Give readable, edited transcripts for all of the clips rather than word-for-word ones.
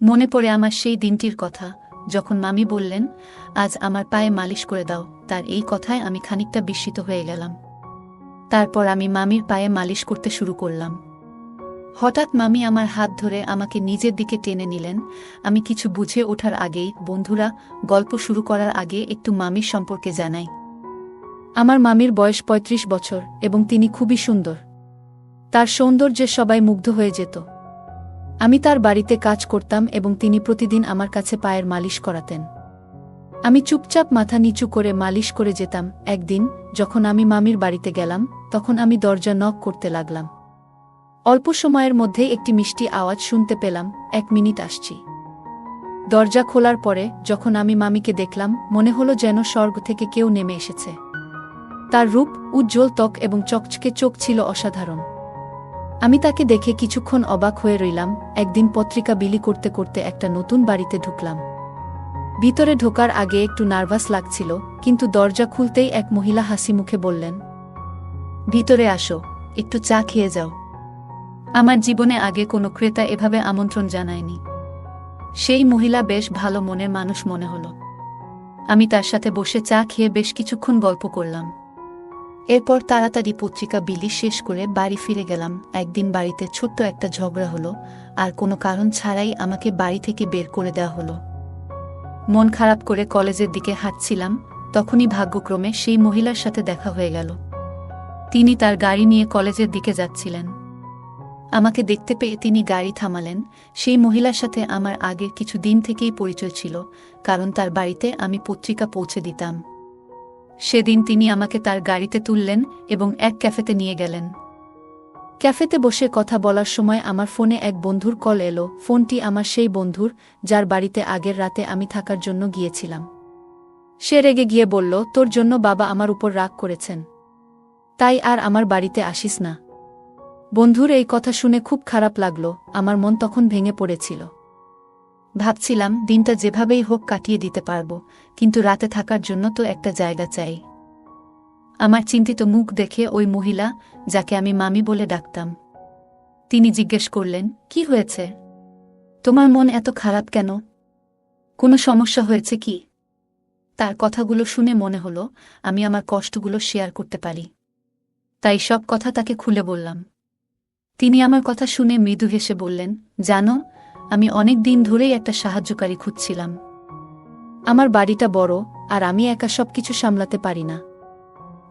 মনে পড়ে আমার সেই দিনটির কথা, যখন মামি বললেন, আজ আমার পায়ে মালিশ করে দাও। তার এই কথায় আমি খানিকটা বিস্মিত হয়ে গেলাম। তারপর আমি মামির পায়ে মালিশ করতে শুরু করলাম। হঠাৎ মামি আমার হাত ধরে আমাকে নিজের দিকে টেনে নিলেন। আমি কিছু বুঝে ওঠার আগেই, বন্ধুরা, গল্প শুরু করার আগে একটু মামির সম্পর্কে জানাই। আমার মামির বয়স ৩৫ বছর এবং তিনি খুবই সুন্দর। তার সৌন্দর্যে সবাই মুগ্ধ হয়ে যেত। আমি তার বাড়িতে কাজ করতাম এবং তিনি প্রতিদিন আমার কাছে পায়ের মালিশ করাতেন। আমি চুপচাপ মাথা নিচু করে মালিশ করে যেতাম। একদিন যখন আমি মামির বাড়িতে গেলাম, তখন আমি দরজা নক করতে লাগলাম। অল্প সময়ের মধ্যে একটি মিষ্টি আওয়াজ শুনতে পেলাম, ১ মিনিট আসছি। দরজা খোলার পরে যখন আমি মামিকে দেখলাম, মনে হলো যেন স্বর্গ থেকে কেউ নেমে এসেছে। তার রূপ, উজ্জ্বল ত্বক এবং চকচকে চোখ ছিল অসাধারণ। আমি তাকে দেখে কিছুক্ষণ অবাক হয়ে রইলাম। একদিন পত্রিকা বিলি করতে করতে একটা নতুন বাড়িতে ঢুকলাম। ভিতরে ঢোকার আগে একটু নার্ভাস লাগছিল, কিন্তু দরজা খুলতেই এক মহিলা হাসি মুখে বললেন, ভিতরে আসো, একটু চা খেয়ে যাও। আমার জীবনে আগে কোনো ক্রেতা এভাবে আমন্ত্রণ জানায়নি। সেই মহিলা বেশ ভালো মনের মানুষ মনে হলো। আমি তার সাথে বসে চা খেয়ে বেশ কিছুক্ষণ গল্প করলাম। এরপর তাড়াতাড়ি পত্রিকা বিলি শেষ করে বাড়ি ফিরে গেলাম। একদিন বাড়িতে ছোট্ট একটা ঝগড়া হলো, আর কোনো কারণ ছাড়াই আমাকে বাড়ি থেকে বের করে দেওয়া হলো। মন খারাপ করে কলেজের দিকে হাঁটছিলাম, তখনই ভাগ্যক্রমে সেই মহিলার সাথে দেখা হয়ে গেল। তিনি তার গাড়ি নিয়ে কলেজের দিকে যাচ্ছিলেন। আমাকে দেখতে পেয়ে তিনি গাড়ি থামালেন। সেই মহিলার সাথে আমার আগের কিছু দিন থেকেই পরিচয় ছিল, কারণ তার বাড়িতে আমি পত্রিকা পৌঁছে দিতাম। সেদিন তিনি আমাকে তার গাড়িতে তুললেন এবং এক ক্যাফেতে নিয়ে গেলেন। ক্যাফেতে বসে কথা বলার সময় আমার ফোনে এক বন্ধুর কল এলো। ফোনটি আমার সেই বন্ধুর, যার বাড়িতে আগের রাতে আমি থাকার জন্য গিয়েছিলাম। সে রেগে গিয়ে বলল, তোর জন্য বাবা আমার উপর রাগ করেছেন, তাই আর আমার বাড়িতে আসিস না। বন্ধুর এই কথা শুনে খুব খারাপ লাগলো। আমার মন তখন ভেঙে পড়েছিল। ভাবছিলাম দিনটা যেভাবেই হোক কাটিয়ে দিতে পারবো, কিন্তু রাতে থাকার জন্য তো একটা জায়গা চাই। আমার চিন্তিত মুখ দেখে ওই মহিলা, যাকে আমি মামি বলে ডাকতাম, তিনি জিজ্ঞেস করলেন, কি হয়েছে? তোমার মন এত খারাপ কেন? কোনো সমস্যা হয়েছে কি? তার কথাগুলো শুনে মনে হলো আমি আমার কষ্টগুলো শেয়ার করতে পারি। তাই সব কথা তাকে খুলে বললাম। তিনি আমার কথা শুনে মৃদু হেসে বললেন, জানো, আমি অনেক দিন ধরেই একটা সাহায্যকারী খুঁজছিলাম। আমার বাড়িটা বড়, আর আমি একা সবকিছু সামলাতে পারি না।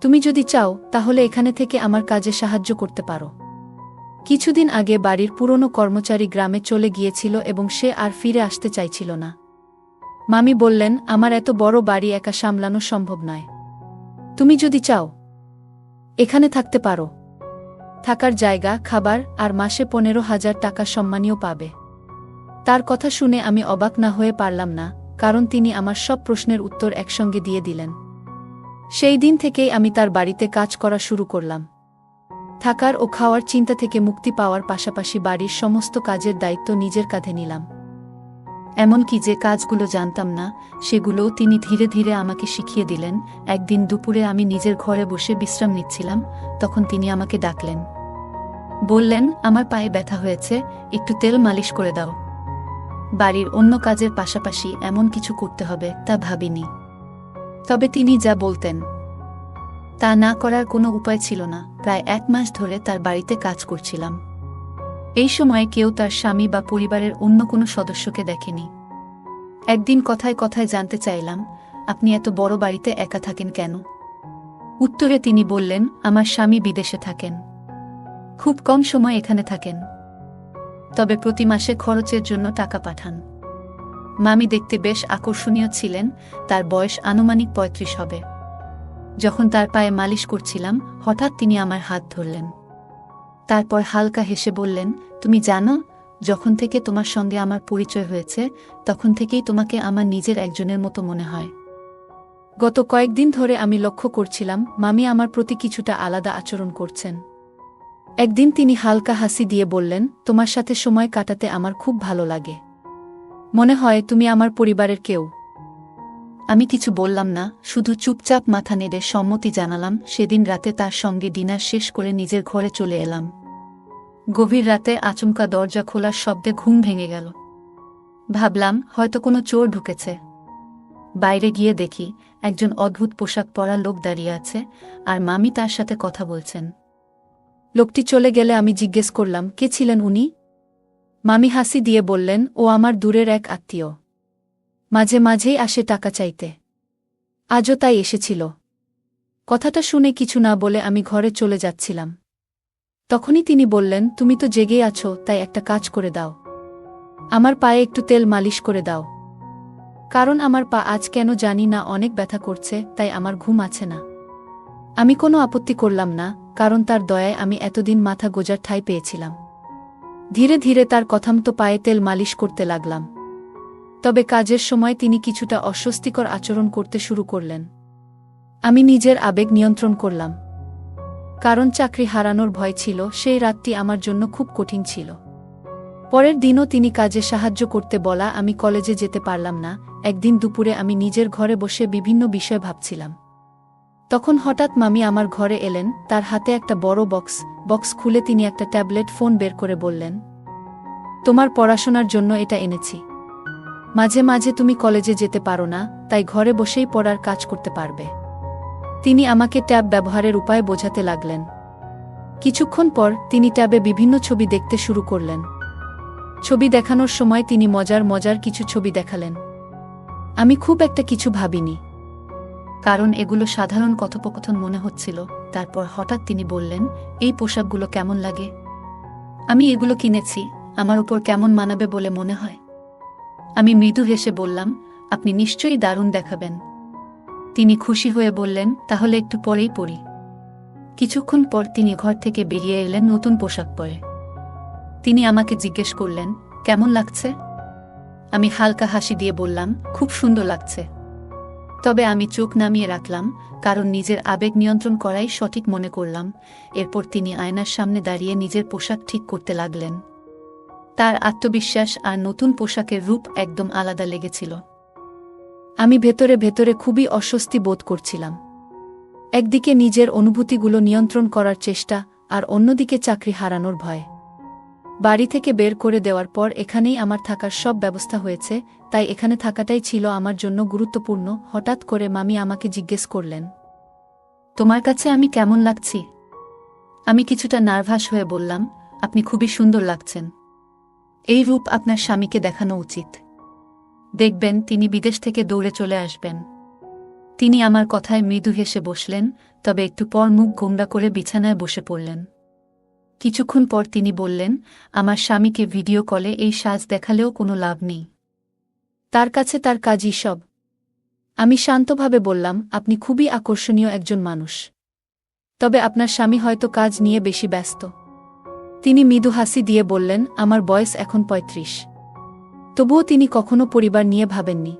তুমি যদি চাও তাহলে এখানে থেকে আমার কাজে সাহায্য করতে পারো। কিছুদিন আগে বাড়ির পুরনো কর্মচারী গ্রামে চলে গিয়েছিল এবং সে আর ফিরে আসতে চাইছিল না। মামি বললেন, আমার এত বড় বাড়ি একা সামলানো সম্ভব নয়। তুমি যদি চাও এখানে থাকতে পারো। থাকার জায়গা, খাবার আর মাসে ১৫,০০০ টাকা সম্মানীয় পাবে। তার কথা শুনে আমি অবাক না হয়ে পারলাম না, কারণ তিনি আমার সব প্রশ্নের উত্তর একসঙ্গে দিয়ে দিলেন। সেই দিন থেকেই আমি তার বাড়িতে কাজ করা শুরু করলাম। থাকার ও খাওয়ার চিন্তা থেকে মুক্তি পাওয়ার পাশাপাশি বাড়ির সমস্ত কাজের দায়িত্ব নিজের কাঁধে নিলাম। এমনকি যে কাজগুলো জানতাম না, সেগুলোও তিনি ধীরে ধীরে আমাকে শিখিয়ে দিলেন। একদিন দুপুরে আমি নিজের ঘরে বসে বিশ্রাম নিচ্ছিলাম, তখন তিনি আমাকে ডাকলেন। বললেন, আমার পায়ে ব্যথা হয়েছে, একটু তেল মালিশ করে দাও। বাড়ির অন্য কাজের পাশাপাশি এমন কিছু করতে হবে তা ভাবিনি। তবে তিনি যা বলতেন তা না করার কোনো উপায় ছিল না। প্রায় ১ মাস ধরে তার বাড়িতে কাজ করছিলাম। এই সময়ে কেউ তার স্বামী বা পরিবারের অন্য কোনো সদস্যকে দেখেনি। একদিন কথায় কথায় জানতে চাইলাম, আপনি এত বড় বাড়িতে একা থাকেন কেন? উত্তরে তিনি বললেন, আমার স্বামী বিদেশে থাকেন, খুব কম সময় এখানে থাকেন, তবে প্রতি মাসে খরচের জন্য টাকা পাঠান। মামি দেখতে বেশ আকর্ষণীয় ছিলেন, তার বয়স আনুমানিক ৩৫ হবে। যখন তার পায়ে মালিশ করছিলাম, হঠাৎ তিনি আমার হাত ধরলেন। তারপর হালকা হেসে বললেন, তুমি জানো, যখন থেকে তোমার সঙ্গে আমার পরিচয় হয়েছে, তখন থেকেই তোমাকে আমার নিজের একজনের মতো মনে হয়। গত কয়েকদিন ধরে আমি লক্ষ্য করছিলাম মামি আমার প্রতি কিছুটা আলাদা আচরণ করছেন। একদিন তিনি হালকা হাসি দিয়ে বললেন, তোমার সাথে সময় কাটাতে আমার খুব ভালো লাগে। মনে হয় তুমি আমার পরিবারের কেউ। আমি কিছু বললাম না, শুধু চুপচাপ মাথা নেড়ে সম্মতি জানালাম। সেদিন রাতে তার সঙ্গে ডিনার শেষ করে নিজের ঘরে চলে এলাম। গভীর রাতে আচমকা দরজা খোলার শব্দে ঘুম ভেঙে গেল। ভাবলাম হয়তো কোনো চোর ঢুকেছে। বাইরে গিয়ে দেখি একজন অদ্ভুত পোশাক পরা লোক দাঁড়িয়ে আছে, আর মামি তার সাথে কথা বলছেন। লোকটি চলে গেলে আমি জিজ্ঞেস করলাম, কে ছিলেন উনি? মামি হাসি দিয়ে বললেন, ও আমার দূরের এক আত্মীয়। মাঝে মাঝেই আসে টাকা চাইতে। আজও তাই এসেছিল। কথাটা শুনে কিছু না বলে আমি ঘরে চলে যাচ্ছিলাম। তখনই তিনি বললেন, তুমি তো জেগেই আছো, তাই একটা কাজ করে দাও। আমার পায়ে একটু তেল মালিশ করে দাও। কারণ আমার পা আজ কেন জানি না অনেক ব্যথা করছে, তাই আমার ঘুম আছে না। আমি কোনো আপত্তি করলাম না, কারণ তার দয়ায় আমি এতদিন মাথা গোজার ঠাঁই পেয়েছিলাম। ধীরে ধীরে তার কথামতো পায়ে তেল মালিশ করতে লাগলাম। তবে কাজের সময় তিনি কিছুটা অস্বস্তিকর আচরণ করতে শুরু করলেন। আমি নিজের আবেগ নিয়ন্ত্রণ করলাম। কারণ চাকরি হারানোর ভয় ছিল, সেই রাতটি আমার জন্য খুব কঠিন ছিল। পরের দিনও তিনি কাজে সাহায্য করতে বলা আমি কলেজে যেতে পারলাম না। একদিন দুপুরে আমি নিজের ঘরে বসে বিভিন্ন বিষয় ভাবছিলাম। তখন হঠাৎ মামি আমার ঘরে এলেন, তার হাতে একটা বড় বক্স খুলে তিনি একটা ট্যাবলেট ফোন বের করে বললেন, তোমার পড়াশোনার জন্য এটা এনেছি। মাঝে মাঝে তুমি কলেজে যেতে পারো না, তাই ঘরে বসেই পড়ার কাজ করতে পারবে। তিনি আমাকে ট্যাব ব্যবহারের উপায় বোঝাতে লাগলেন। কিছুক্ষণ পর তিনি ট্যাবে বিভিন্ন ছবি দেখতে শুরু করলেন। ছবি দেখানোর সময় তিনি মজার কিছু ছবি দেখালেন। আমি খুব একটা কিছু ভাবিনি, কারণ এগুলো সাধারণ কথোপকথন মনে হচ্ছিল। তারপর হঠাৎ তিনি বললেন, এই পোশাকগুলো কেমন লাগে? আমি এগুলো কিনেছি, আমার উপর কেমন মানাবে বলে মনে হয়? আমি মৃদু হেসে বললাম, আপনি নিশ্চয়ই দারুণ দেখাবেন। তিনি খুশি হয়ে বললেন, তাহলে একটু পরেই পরি। কিছুক্ষণ পর তিনি ঘর থেকে বেরিয়ে এলেন নতুন পোশাক পরে। তিনি আমাকে জিজ্ঞেস করলেন, কেমন লাগছে? আমি হালকা হাসি দিয়ে বললাম, খুব সুন্দর লাগছে। তবে আমি চোখ নামিয়ে রাখলাম, কারণ নিজের আবেগ নিয়ন্ত্রণ করাই সঠিক মনে করলাম। এরপর তিনি আয়নার সামনে দাঁড়িয়ে নিজের পোশাক ঠিক করতে লাগলেন। তার আত্মবিশ্বাস আর নতুন পোশাকের রূপ একদম আলাদা লেগেছিল। আমি ভেতরে ভেতরে খুবই অস্বস্তি বোধ করছিলাম। একদিকে নিজের অনুভূতিগুলো নিয়ন্ত্রণ করার চেষ্টা, আর অন্যদিকে চাকরি হারানোর ভয়। বাড়ি থেকে বের করে দেওয়ার পর এখানেই আমার থাকার সব ব্যবস্থা হয়েছে, তাই এখানে থাকাটাই ছিল আমার জন্য গুরুত্বপূর্ণ। হঠাৎ করে মামি আমাকে জিজ্ঞেস করলেন, তোমার কাছে আমি কেমন লাগছি? আমি কিছুটা নার্ভাস হয়ে বললাম, আপনি খুবই সুন্দর লাগছেন। এই রূপ আপনার স্বামীকে দেখানো উচিত। দেখবেন তিনি বিদেশ থেকে দৌড়ে চলে আসবেন। তিনি আমার কথায় মৃদু হেসে বসলেন, তবে একটু পর মুখ গোমড়া করে বিছানায় বসে পড়লেন। কিছুক্ষণ পর তিনি বললেন, আমার স্বামীকে ভিডিও কলে এই সাজ দেখালেও কোনো লাভ নেই। তার কাছে তার কাজই সব। আমি শান্তভাবে বললাম, আপনি খুবই আকর্ষণীয় একজন মানুষ। তবে আপনার স্বামী হয়তো কাজ নিয়ে বেশি ব্যস্ত। তিনি মৃদু হাসি দিয়ে বললেন, আমার বয়স এখন ৩৫। তবুও তিনি কখনো পরিবার নিয়ে ভাবেননি।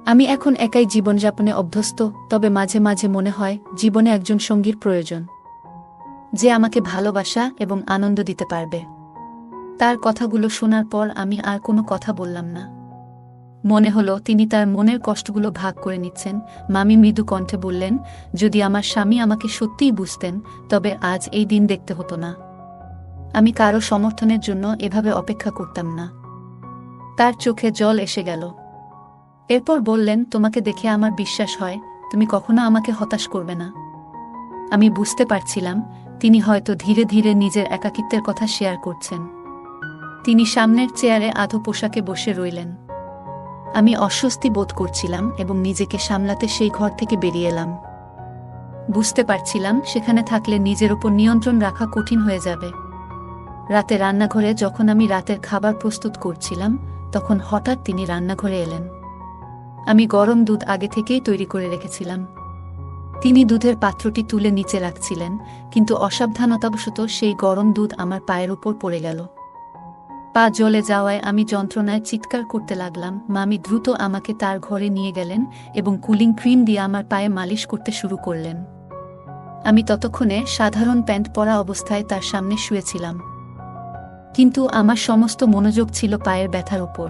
আমি এখন একাই জীবনযাপনে অভ্যস্ত, তবে মাঝে মাঝে মনে হয় জীবনে একজন সঙ্গীর প্রয়োজন, যে আমাকে ভালোবাসা এবং আনন্দ দিতে পারবে। তার কথাগুলো শোনার পর আমি আর কোনো কথা বললাম না। মনে হলো তিনি তার মনের কষ্টগুলো ভাগ করে নিচ্ছেন। মামি মৃদু কণ্ঠে বললেন, যদি আমার স্বামী আমাকে সত্যিই বুঝতেন, তবে আজ এই দিন দেখতে হতো না। আমি কারো সমর্থনের জন্য এভাবে অপেক্ষা করতাম না। তার চোখে জল এসে গেল। এরপর বললেন, তোমাকে দেখে আমার বিশ্বাস হয় তুমি কখনো আমাকে হতাশ করবে না। আমি বুঝতে পারছিলাম তিনি হয়তো ধীরে ধীরে নিজের একাকিত্বের কথা শেয়ার করছেন। তিনি সামনের চেয়ারে আধো পোশাকে বসে রইলেন। আমি অস্বস্তি বোধ করছিলাম এবং নিজেকে সামলাতে সেই ঘর থেকে বেরিয়ে এলাম। বুঝতে পারছিলাম সেখানে থাকলে নিজের উপর নিয়ন্ত্রণ রাখা কঠিন হয়ে যাবে। রাতে রান্নাঘরে যখন আমি রাতের খাবার প্রস্তুত করছিলাম, তখন হঠাৎ তিনি রান্নাঘরে এলেন। আমি গরম দুধ আগে থেকেই তৈরি করে রেখেছিলাম। তিনি দুধের পাত্রটি তুলে নিচে রাখছিলেন, কিন্তু অসাবধানতাবশত সেই গরম দুধ আমার পায়ের উপর পড়ে গেল। পা জ্বলে যাওয়ায় আমি যন্ত্রণায় চিৎকার করতে লাগলাম। মামি দ্রুত আমাকে তার ঘরে নিয়ে গেলেন এবং কুলিং ক্রিম দিয়ে আমার পায়ে মালিশ করতে শুরু করলেন। আমি ততক্ষণে সাধারণ প্যান্ট পরা অবস্থায় তার সামনে শুয়েছিলাম, কিন্তু আমার সমস্ত মনোযোগ ছিল পায়ের ব্যথার উপর।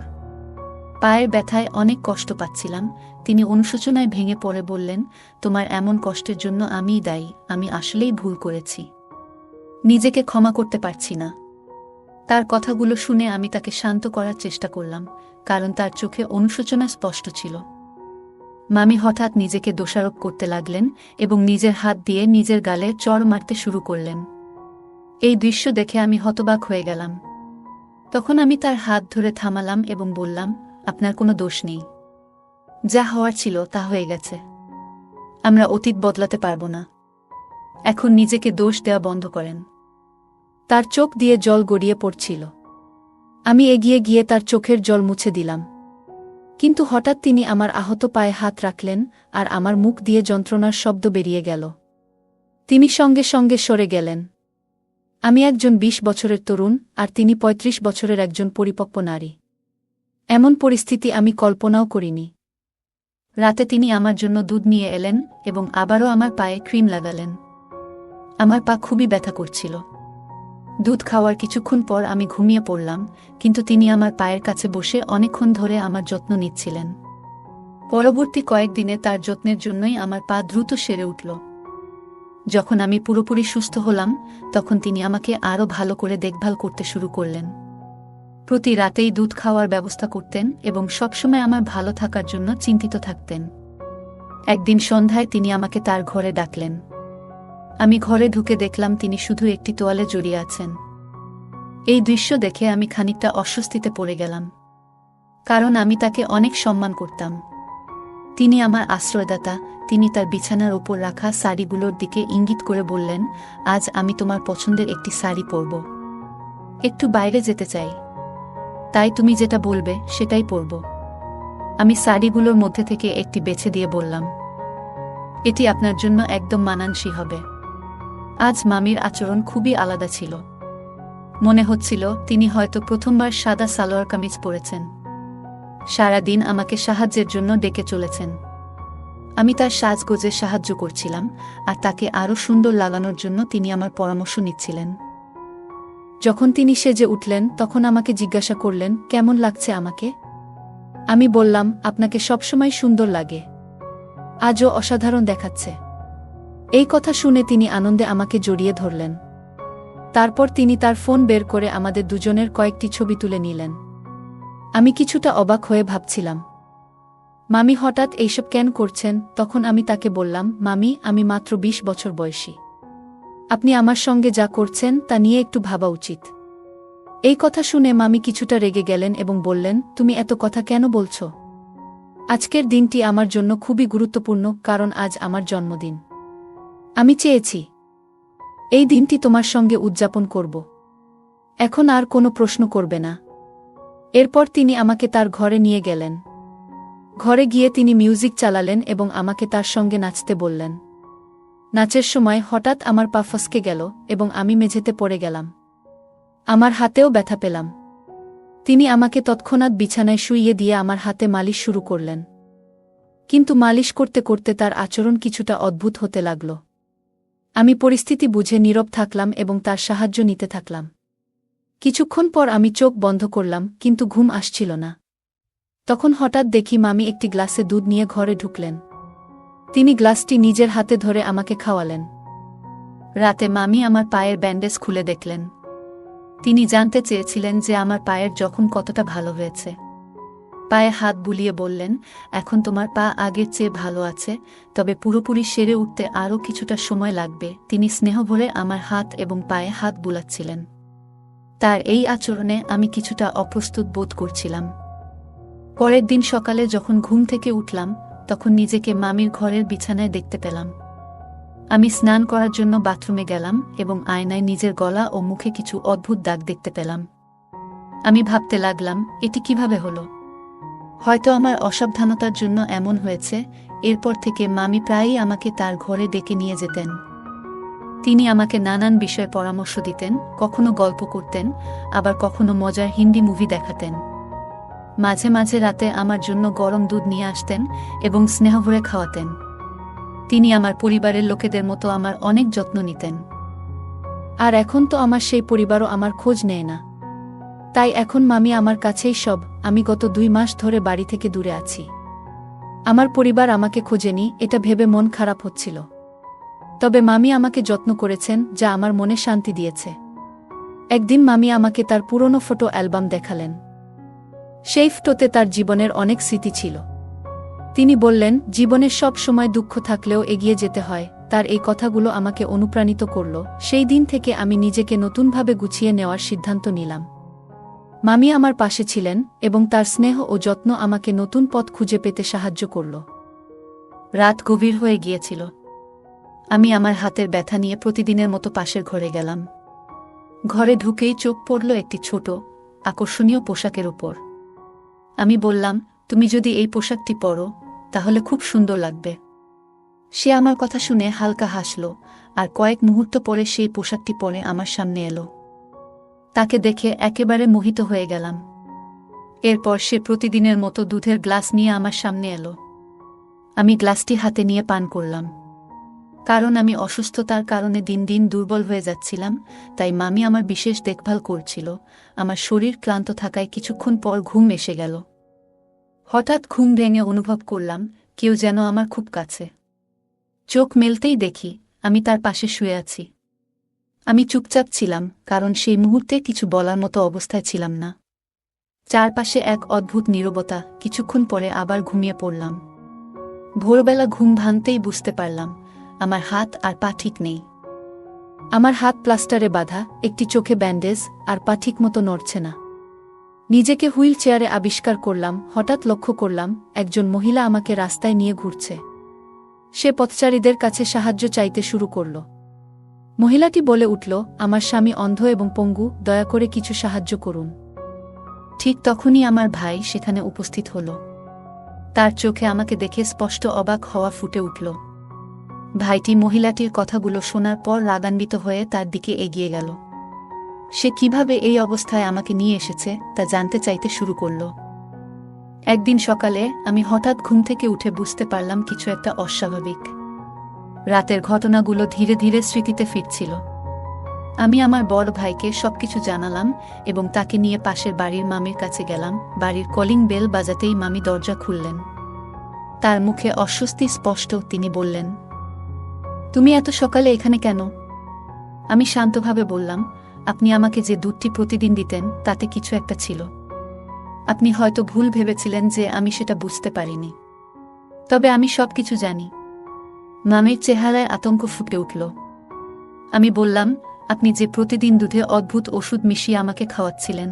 পায়ের ব্যথায় অনেক কষ্ট পাচ্ছিলাম। তিনি অনুশোচনায় ভেঙে পড়ে বললেন, তোমার এমন কষ্টের জন্য আমিই দায়ী। আমি আসলেই ভুল করেছি, নিজেকে ক্ষমা করতে পারছি না। তার কথাগুলো শুনে আমি তাকে শান্ত করার চেষ্টা করলাম, কারণ তার চোখে অনুশোচনা স্পষ্ট ছিল। মামি হঠাৎ নিজেকে দোষারোপ করতে লাগলেন এবং নিজের হাত দিয়ে নিজের গালে চড় মারতে শুরু করলেন। এই দৃশ্য দেখে আমি হতবাক হয়ে গেলাম। তখন আমি তার হাত ধরে থামালাম এবং বললাম, আপনার কোনো দোষ নেই। যা হওয়ার ছিল তা হয়ে গেছে। আমরা অতীত বদলাতে পারব না। এখন নিজেকে দোষ দেওয়া বন্ধ করেন। তার চোখ দিয়ে জল গড়িয়ে পড়ছিল। আমি এগিয়ে গিয়ে তার চোখের জল মুছে দিলাম। কিন্তু হঠাৎ তিনি আমার আহত পায়ে হাত রাখলেন আর আমার মুখ দিয়ে যন্ত্রণার শব্দ বেরিয়ে গেল। তিনি সঙ্গে সঙ্গে সরে গেলেন। আমি একজন ২০ বছরের তরুণ আর তিনি ৩৫ বছরের একজন পরিপক্ব নারী। এমন পরিস্থিতি আমি কল্পনাও করিনি। রাতে তিনি আমার জন্য দুধ নিয়ে এলেন এবং আবারও আমার পায়ে ক্রিম লাগালেন। আমার পা খুবই ব্যথা করছিল। দুধ খাওয়ার কিছুক্ষণ পর আমি ঘুমিয়ে পড়লাম, কিন্তু তিনি আমার পায়ের কাছে বসে অনেকক্ষণ ধরে আমার যত্ন নিচ্ছিলেন। পরবর্তী কয়েকদিনে তার যত্নের জন্যই আমার পা দ্রুত সেরে উঠল। যখন আমি পুরোপুরি সুস্থ হলাম, তখন তিনি আমাকে আরও ভালো করে দেখভাল করতে শুরু করলেন। প্রতি রাতেই দুধ খাওয়ার ব্যবস্থা করতেন এবং সবসময় আমার ভালো থাকার জন্য চিন্তিত থাকতেন। একদিন সন্ধ্যায় তিনি আমাকে তার ঘরে ডাকলেন। আমি ঘরে ঢুকে দেখলাম তিনি শুধু একটি তোয়ালে জড়িয়ে আছেন। এই দৃশ্য দেখে আমি খানিকটা অস্বস্তিতে পড়ে গেলাম, কারণ আমি তাকে অনেক সম্মান করতাম। তিনি আমার আশ্রয়দাতা। তিনি তার বিছানার ওপর রাখা শাড়িগুলোর দিকে ইঙ্গিত করে বললেন, আজ আমি তোমার পছন্দের একটি শাড়ি পরব। একটু বাইরে যেতে চাই, তাই তুমি যেটা বলবে সেটাই পরব। আমি শাড়িগুলোর মধ্যে থেকে একটি বেছে দিয়ে বললাম, এটি আপনার জন্য একদম মানানসই হবে। আজ মামির আচরণ খুবই আলাদা ছিল। মনে হচ্ছিল তিনি হয়তো প্রথমবার সাদা সালোয়ার কামিজ পরেছেন। সারা দিন আমাকে সাহায্যের জন্য ডেকে চলেছেন। আমি তার সাজগোজে সাহায্য করছিলাম আর তাকে আরও সুন্দর লাগানোর জন্য তিনি আমার পরামর্শ নিচ্ছিলেন। যখন তিনি সেজে উঠলেন, তখন আমাকে জিজ্ঞাসা করলেন, কেমন লাগছে আমাকে? আমি বললাম, আপনাকে সবসময় সুন্দর লাগে, আজও অসাধারণ দেখাচ্ছে। এই কথা শুনে তিনি আনন্দে আমাকে জড়িয়ে ধরলেন। তারপর তিনি তার ফোন বের করে আমাদের দুজনের কয়েকটি ছবি তুলে নিলেন। আমি কিছুটা অবাক হয়ে ভাবছিলাম, মামি হঠাৎ এইসব কেন করছেন? তখন আমি তাকে বললাম, মামি, আমি মাত্র ২০ বছর বয়সী। আপনি আমার সঙ্গে যা করছেন তা নিয়ে একটু ভাবা উচিত। এই কথা শুনে মামি কিছুটা রেগে গেলেন এবং বললেন, তুমি এত কথা কেন বলছো? আজকের দিনটি আমার জন্য খুবই গুরুত্বপূর্ণ, কারণ আজ আমার জন্মদিন। আমি চেয়েছি এই দিনটি তোমার সঙ্গে উদযাপন করব। এখন আর কোনো প্রশ্ন করবে না। এরপর তিনি আমাকে তার ঘরে নিয়ে গেলেন। ঘরে গিয়ে তিনি মিউজিক চালালেন এবং আমাকে তার সঙ্গে নাচতে বললেন। নাচের সময় হঠাৎ আমার পা ফসকে গেল এবং আমি মেঝেতে পড়ে গেলাম। আমার হাতেও ব্যথা পেলাম। তিনি আমাকে তৎক্ষণাৎ বিছানায় শুইয়ে দিয়ে আমার হাতে মালিশ শুরু করলেন। কিন্তু মালিশ করতে করতে তার আচরণ কিছুটা অদ্ভুত হতে লাগল। আমি পরিস্থিতি বুঝে নীরব থাকলাম এবং তার সাহায্য নিতে থাকলাম। কিছুক্ষণ পর আমি চোখ বন্ধ করলাম, কিন্তু ঘুম আসছিল না। তখন হঠাৎ দেখি মামি একটি গ্লাসে দুধ নিয়ে ঘরে ঢুকলেন। তিনি গ্লাসটি নিজের হাতে ধরে আমাকে খাওয়ালেন। রাতে মামি আমার পায়ের ব্যান্ডেজ খুলে দেখলেন। তিনি জানতে চেয়েছিলেন যে আমার পায়ের জখম কতটা ভালো হয়েছে। পায়ে হাত বুলিয়ে বললেন, এখন তোমার পা আগের চেয়ে ভালো আছে, তবে পুরোপুরি সেরে উঠতে আরও কিছুটা সময় লাগবে। তিনি স্নেহ ভরে আমার হাত এবং পায়ে হাত বুলাচ্ছিলেন। তার এই আচরণে আমি কিছুটা অপ্রস্তুত বোধ করছিলাম। পরের দিন সকালে যখন ঘুম থেকে উঠলাম, তখন নিজেকে মামির ঘরের বিছানায় দেখতে পেলাম। আমি স্নান করার জন্য বাথরুমে গেলাম এবং আয়নায় নিজের গলা ও মুখে কিছু অদ্ভুত দাগ দেখতে পেলাম। আমি ভাবতে লাগলাম, এটি কিভাবে হলো? হয়তো আমার অসাবধানতার জন্য এমন হয়েছে। এরপর থেকে মামি প্রায়ই আমাকে তার ঘরে ডেকে নিয়ে যেতেন। তিনি আমাকে নানান বিষয়ে পরামর্শ দিতেন, কখনো গল্প করতেন, আবার কখনো মজার হিন্দি মুভি দেখাতেন। মাঝে মাঝে রাতে আমার জন্য গরম দুধ নিয়ে আসতেন এবং স্নেহ ভরে খাওয়াতেন। তিনি আমার পরিবারের লোকেদের মতো আমার অনেক যত্ন নিতেন। আর এখন তো আমার সেই পরিবারও আমার খোঁজ নেয় না। তাই এখন মামি আমার কাছেই সব। আমি গত ২ মাস ধরে বাড়ি থেকে দূরে আছি। আমার পরিবার আমাকে খোঁজেনি, এটা ভেবে মন খারাপ হচ্ছিল। তবে মামি আমাকে যত্ন করেছেন, যা আমার মনে শান্তি দিয়েছে। একদিন মামি আমাকে তার পুরনো ফটো অ্যালবাম দেখালেন। সেই ফটোতে তার জীবনের অনেক স্মৃতি ছিল। তিনি বললেন, জীবনের সব সময় দুঃখ থাকলেও এগিয়ে যেতে হয়। তার এই কথাগুলো আমাকে অনুপ্রাণিত করল। সেই দিন থেকে আমি নিজেকে নতুনভাবে গুছিয়ে নেওয়ার সিদ্ধান্ত নিলাম। মামি আমার পাশে ছিলেন এবং তার স্নেহ ও যত্ন আমাকে নতুন পথ খুঁজে পেতে সাহায্য করল। রাত গভীর হয়ে গিয়েছিল। আমি আমার হাতের ব্যথা নিয়ে প্রতিদিনের মতো পাশের ঘরে গেলাম। ঘরে ঢুকেই চোখ পড়ল একটি ছোট, আকর্ষণীয় পোশাকের উপর। আমি বললাম, তুমি যদি এই পোশাকটি পরো তাহলে খুব সুন্দর লাগবে। সে আমার কথা শুনে হালকা হাসল, আর কয়েক মুহূর্ত পরে সেই পোশাকটি পরে আমার সামনে এলো। তাকে দেখে একেবারে মোহিত হয়ে গেলাম। এরপর সে প্রতিদিনের মতো দুধের গ্লাস নিয়ে আমার সামনে এলো। আমি গ্লাসটি হাতে নিয়ে পান করলাম। কারণ আমি অসুস্থতার কারণে দিন দিন দুর্বল হয়ে যাচ্ছিলাম, তাই মামি আমার বিশেষ দেখভাল করছিল। আমার শরীর ক্লান্ত থাকায় কিছুক্ষণ পর ঘুম এসে গেল। হঠাৎ ঘুম ভেঙে অনুভব করলাম কেউ যেন আমার খুব কাছে। চোখ মেলতেই দেখি আমি তার পাশে শুয়ে আছি। আমি চুপচাপ ছিলাম, কারণ সেই মুহূর্তে কিছু বলার মতো অবস্থায় ছিলাম না। চারপাশে এক অদ্ভুত নীরবতা। কিছুক্ষণ পরে আবার ঘুমিয়ে পড়লাম। ভোরবেলা ঘুম ভাঙতেই বুঝতে পারলাম আমার হাত আর পা ঠিক নেই। আমার হাত প্লাস্টারে বাঁধা, একটি চোখে ব্যান্ডেজ, আর পা ঠিক মতো নড়ছে না। নিজেকে হুইল চেয়ারে আবিষ্কার করলাম। হঠাৎ লক্ষ্য করলাম একজন মহিলা আমাকে রাস্তায় নিয়ে ঘুরছে। সে পথচারীদের কাছে সাহায্য চাইতে শুরু করল। মহিলাটি বলে উঠল, আমার স্বামী অন্ধ এবং পঙ্গু, দয়া করে কিছু সাহায্য করুন। ঠিক তখনই আমার ভাই সেখানে উপস্থিত হল। তার চোখে আমাকে দেখে স্পষ্ট অবাক হওয়া ফুটে উঠল। ভাইটি মহিলাটির কথাগুলো শোনার পর রাগান্বিত হয়ে তার দিকে এগিয়ে গেল। সে কিভাবে এই অবস্থায় আমাকে নিয়ে এসেছে তা জানতে চাইতে শুরু করল। একদিন সকালে আমি হঠাৎ ঘুম থেকে উঠে বুঝতে পারলাম কিছু একটা অস্বাভাবিক। রাতের ঘটনাগুলো ধীরে ধীরে স্মৃতিতে ফিরছিল। আমি আমার বড় ভাইকে সবকিছু জানালাম এবং তাকে নিয়ে পাশের বাড়ির মামির কাছে গেলাম। বাড়ির কলিং বেল বাজাতেই মামি দরজা খুললেন। তার মুখে অস্বস্তি স্পষ্ট। তিনি বললেন, তুমি এত সকালে এখানে কেন? আমি শান্তভাবে বললাম, আপনি আমাকে যে দুধটি প্রতিদিন দিতেন তাতে কিছু একটা ছিল। আপনি হয়তো ভুল ভেবেছিলেন যে আমি সেটা বুঝতে পারিনি। তবে আমি সবকিছু জানি। মামির চেহারায় আতঙ্ক ফুটে উঠল। আমি বললাম, আপনি যে প্রতিদিন দুধে অদ্ভুত ওষুধ মিশিয়ে আমাকে খাওয়াচ্ছিলেন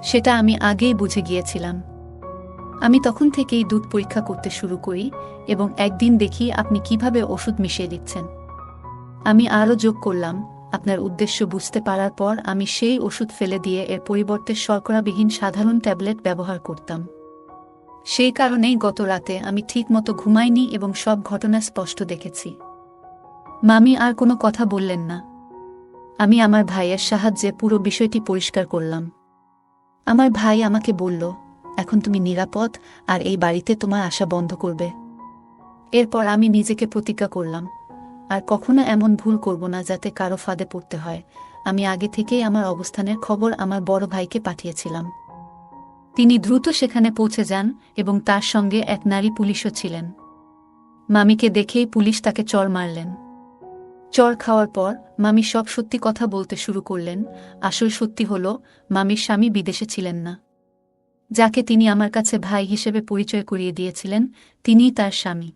সেটা আমি আগেই বুঝে গিয়েছিলাম। আমি তখন থেকেই দুধ পরীক্ষা করতে শুরু করি এবং একদিন দেখি আপনি কিভাবে ওষুধ মিশিয়ে দিচ্ছেন। আমি আরও যোগ করলাম, আপনার উদ্দেশ্য বুঝতে পারার পর আমি সেই ওষুধ ফেলে দিয়ে এর পরিবর্তে শর্করাবিহীন সাধারণ ট্যাবলেট ব্যবহার করতাম। সেই কারণেই গত রাতে আমি ঠিকমতো ঘুমাইনি এবং সব ঘটনা স্পষ্ট দেখেছি। মামি আর কোনো কথা বললেন না। আমি আমার ভাইয়ের সাহায্যে পুরো বিষয়টি পরিষ্কার করলাম। আমার ভাই আমাকে বলল, এখন তুমি নিরাপদ আর এই বাড়িতে তোমার আসা বন্ধ করবে। এরপর আমি নিজেকে প্রতিজ্ঞা করলাম, আর কখনো এমন ভুল করব না যাতে কারো ফাঁদে পড়তে হয়। আমি আগে থেকেই আমার অবস্থানের খবর আমার বড় ভাইকে পাঠিয়েছিলাম। তিনি দ্রুত সেখানে পৌঁছে যান এবং তার সঙ্গে এক নারী পুলিশও ছিলেন। মামিকে দেখেই পুলিশ তাকে চড় মারলেন। চড় খাওয়ার পর মামি সব সত্যি কথা বলতে শুরু করলেন। আসল সত্যি হল, মামির স্বামী বিদেশে ছিলেন না। যাকে তিনি আমার কাছে ভাই হিসেবে পরিচয় করিয়ে দিয়েছিলেন তিনিই তার স্বামী।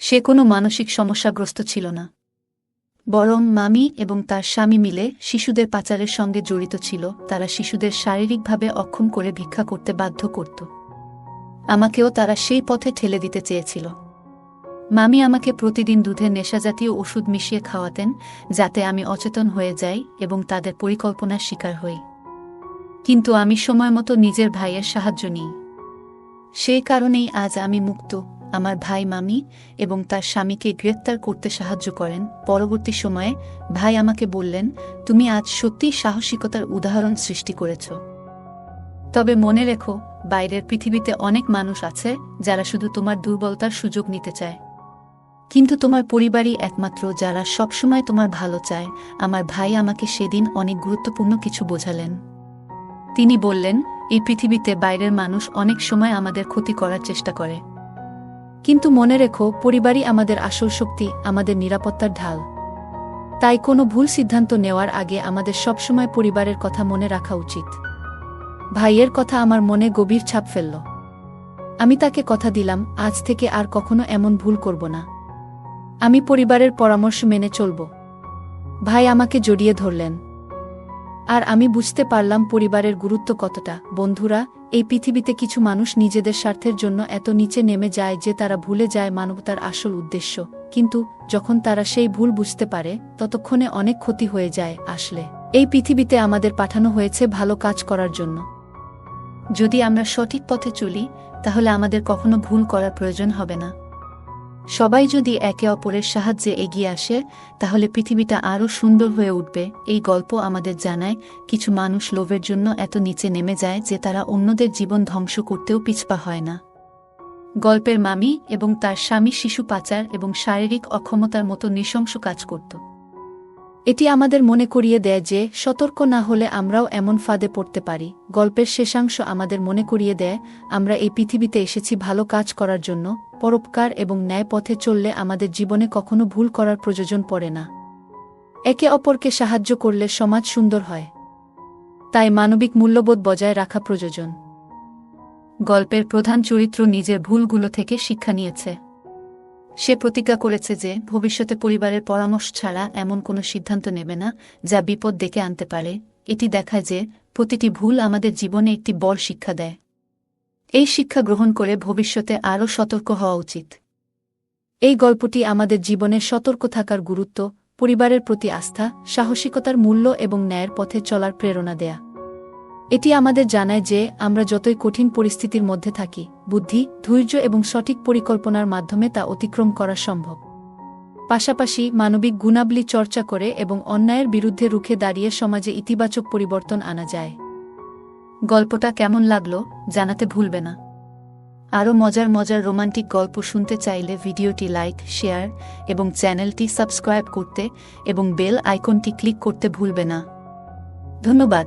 সে কোনো মানসিক সমস্যাগ্রস্ত ছিল না, বরং মামি এবং তার স্বামী মিলে শিশুদের পাচারের সঙ্গে জড়িত ছিল। তারা শিশুদের শারীরিকভাবে অক্ষম করে ভিক্ষা করতে বাধ্য করত। আমাকেও তারা সেই পথে ঠেলে দিতে চেয়েছিল। মামি আমাকে প্রতিদিন দুধে নেশাজাতীয় ওষুধ মিশিয়ে খাওয়াতেন যাতে আমি অচেতন হয়ে যাই এবং তাদের পরিকল্পনার শিকার হই। কিন্তু আমি সময়মতো নিজের ভাইয়ের সাহায্য নিই। সেই কারণেই আজ আমি মুক্ত। আমার ভাই মামি এবং তার স্বামীকে গ্রেপ্তার করতে সাহায্য করেন। পরবর্তী সময়ে ভাই আমাকে বললেন, তুমি আজ সত্যিই সাহসিকতার উদাহরণ সৃষ্টি করেছ। তবে মনে রেখো, বাইরের পৃথিবীতে অনেক মানুষ আছে যারা শুধু তোমার দুর্বলতার সুযোগ নিতে চায়, কিন্তু তোমার পরিবারই একমাত্র যারা সবসময় তোমার ভালো চায়। আমার ভাই আমাকে সেদিন অনেক গুরুত্বপূর্ণ কিছু বোঝালেন। তিনি বললেন, এই পৃথিবীতে বাইরের মানুষ অনেক সময় আমাদের ক্ষতি করার চেষ্টা করে, কিন্তু মনে রেখো, পরিবারই আমাদের আসল শক্তি, আমাদের নিরাপত্তার ঢাল। তাই কোনো ভুল সিদ্ধান্ত নেওয়ার আগে আমাদের সবসময় পরিবারের কথা মনে রাখা উচিত। ভাইয়ের কথা আমার মনে গভীর ছাপ ফেলল। আমি তাকে কথা দিলাম, আজ থেকে আর কখনো এমন ভুল করব না। আমি পরিবারের পরামর্শ মেনে চলব। ভাই আমাকে জড়িয়ে ধরলেন। আর আমি বুঝতে পারলাম পরিবারের গুরুত্ব কতটা। বন্ধুরা, এই পৃথিবীতে কিছু মানুষ নিজেদের স্বার্থের জন্য এত নিচে নেমে যায় যে তারা ভুলে যায় মানবতার আসল উদ্দেশ্য। কিন্তু যখন তারা সেই ভুল বুঝতে পারে, ততক্ষণে অনেক ক্ষতি হয়ে যায়। আসলে এই পৃথিবীতে আমাদের পাঠানো হয়েছে ভালো কাজ করার জন্য। যদি আমরা সঠিক পথে চলি, তাহলে আমাদের কখনো ভুল করার প্রয়োজন হবে না। সবাই যদি একে অপরের সাহায্যে এগিয়ে আসে, তাহলে পৃথিবীটা আরও সুন্দর হয়ে উঠবে। এই গল্প আমাদের জানায়, কিছু মানুষ লোভের জন্য এত নিচে নেমে যায় যে তারা অন্যদের জীবন ধ্বংস করতেও পিছপা হয় না। গল্পের মামি এবং তার স্বামী শিশু পাচার এবং শারীরিক অক্ষমতার মতো নৃশংস কাজ করত। এটি আমাদের মনে করিয়ে দেয় যে সতর্ক না হলে আমরাও এমন ফাঁদে পড়তে পারি। গল্পের শেষাংশ আমাদের মনে করিয়ে দেয়, আমরা এই পৃথিবীতে এসেছি ভালো কাজ করার জন্য। পরোপকার এবং ন্যায় পথে চললে আমাদের জীবনে কখনো ভুল করার প্রয়োজন পড়ে না। একে অপরকে সাহায্য করলে সমাজ সুন্দর হয়। তাই মানবিক মূল্যবোধ বজায় রাখা প্রয়োজন। গল্পের প্রধান চরিত্র নিজের ভুলগুলো থেকে শিক্ষা নিয়েছে। সে প্রতিজ্ঞা করেছে যে ভবিষ্যতে পরিবারের পরামর্শ ছাড়া এমন কোনো সিদ্ধান্ত নেবে না যা বিপদ ডেকে আনতে পারে। এটি দেখায় যে প্রতিটি ভুল আমাদের জীবনে একটি বড় শিক্ষা দেয়। এই শিক্ষা গ্রহণ করে ভবিষ্যতে আরও সতর্ক হওয়া উচিত। এই গল্পটি আমাদের জীবনে সতর্ক থাকার গুরুত্ব, পরিবারের প্রতি আস্থা, সাহসিকতার মূল্য এবং ন্যায়ের পথে চলার প্রেরণা দেয়া। এটি আমাদের জানায় যে আমরা যতই কঠিন পরিস্থিতির মধ্যে থাকি, বুদ্ধি, ধৈর্য এবং সঠিক পরিকল্পনার মাধ্যমে তা অতিক্রম করা সম্ভব। পাশাপাশি মানবিক গুণাবলী চর্চা করে এবং অন্যায়ের বিরুদ্ধে রুখে দাঁড়িয়ে সমাজে ইতিবাচক পরিবর্তন আনা যায়। গল্পটা কেমন লাগলো জানাতে ভুলবে না। আরও মজার মজার রোমান্টিক গল্প শুনতে চাইলে ভিডিওটি লাইক, শেয়ার এবং চ্যানেলটি সাবস্ক্রাইব করতে এবং বেল আইকনটি ক্লিক করতে ভুলবে না। ধন্যবাদ।